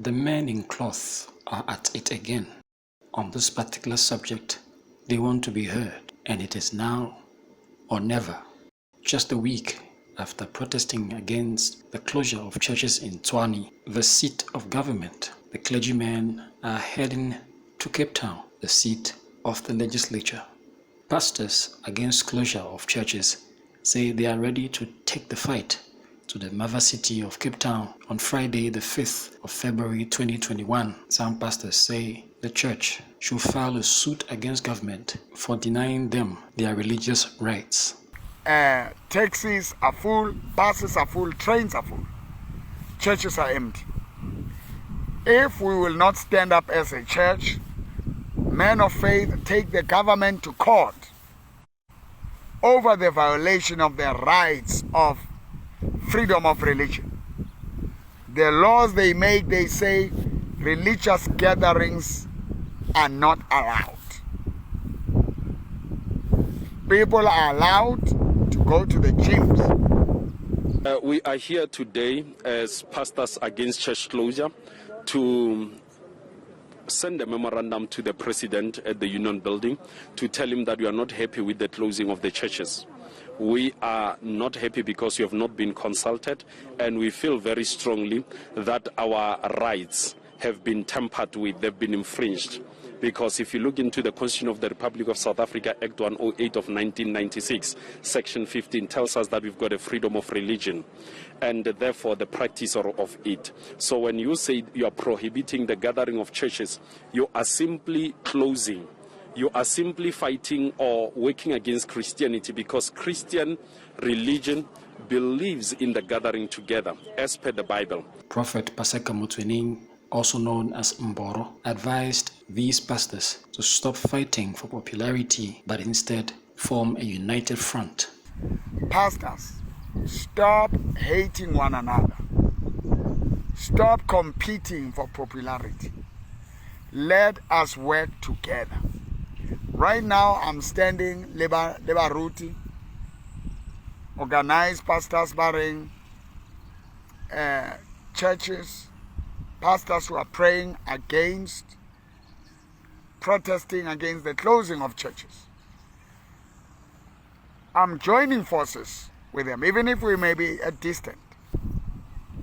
The men in cloth are at it again. On this particular subject, they want to be heard, and it is now or never. Just a week after protesting against the closure of churches in Tshwane, the seat of government, the clergymen are heading to Cape Town, the seat of the legislature. Pastors against closure of churches say they are ready to take the fight to the mother city of Cape Town on Friday, the 5th of February 2021. Some pastors say the church should file a suit against government for denying them their religious rights. Taxis are full, buses are full, trains are full, churches are empty. If we will not stand up as a church, men of faith take the government to court over the violation of their rights of freedom of religion. The laws they make, they say religious gatherings are not allowed. People are allowed to go to the gyms. We are here today as pastors against church closure to send a memorandum to the president at the Union Building to tell him that we are not happy with the closing of the churches. We are not happy because we have not been consulted, and we feel very strongly that our rights have been tampered with, they've been infringed. Because if you look into the Constitution of the Republic of South Africa, Act 108 of 1996, Section 15 tells us that we've got a freedom of religion and therefore the practice of it. So when you say you are prohibiting the gathering of churches, you are simply closing. You are simply fighting or working against Christianity, because Christian religion believes in the gathering together as per the Bible. Prophet Paseka Motsoeneng, also known as Mboro, advised these pastors to stop fighting for popularity but instead form a united front. Pastors, stop hating one another. Stop competing for popularity. Let us work together. Right now I'm standing Lebaruti, organized pastors barring churches, pastors who are praying against, protesting against the closing of churches. I'm joining forces with them, even if we may be at distant.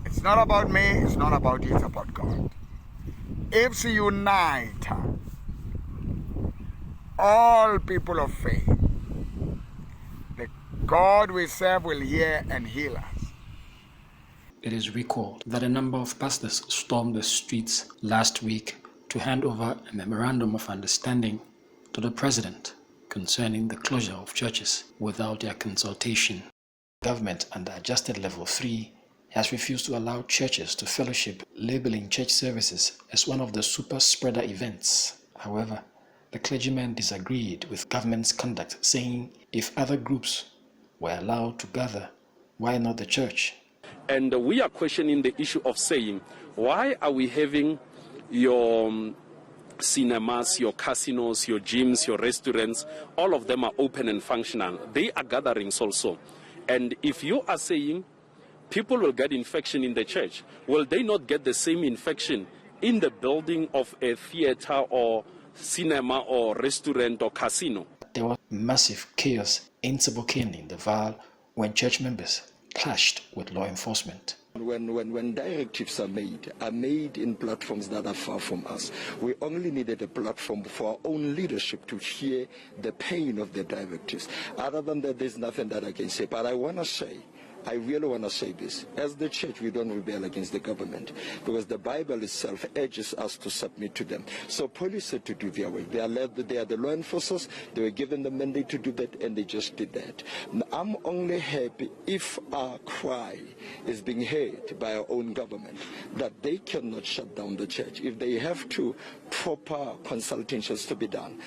It's not about me, it's not about you, it's about God. If we unite, all people of faith, the God we serve will hear and heal us. It is recalled that a number of pastors stormed the streets last week to hand over a memorandum of understanding to the president concerning the closure of churches without their consultation. Government under Adjusted Level 3 has refused to allow churches to fellowship, labeling church services as one of the super spreader events. However, the clergymen disagreed with government's conduct, saying if other groups were allowed to gather, why not the church? And we are questioning the issue of saying, why are we having your cinemas, your casinos, your gyms, your restaurants, all of them are open and functional. They are gatherings also. And if you are saying people will get infection in the church, will they not get the same infection in the building of a theater or cinema or restaurant or casino? There was massive chaos in Sebokeng in the Vaal when church members clashed with law enforcement. When directives are made in platforms that are far from us. We only needed a platform for our own leadership to hear the pain of the directives. Other than that, there's nothing that I can say. But I really want to say this. As the church, we don't rebel against the government, because the Bible itself urges us to submit to them. So police had to do their work. They are the law enforcers. They were given the mandate to do that, and they just did that. I'm only happy if our cry is being heard by our own government, that they cannot shut down the church. If they have to, proper consultations to be done.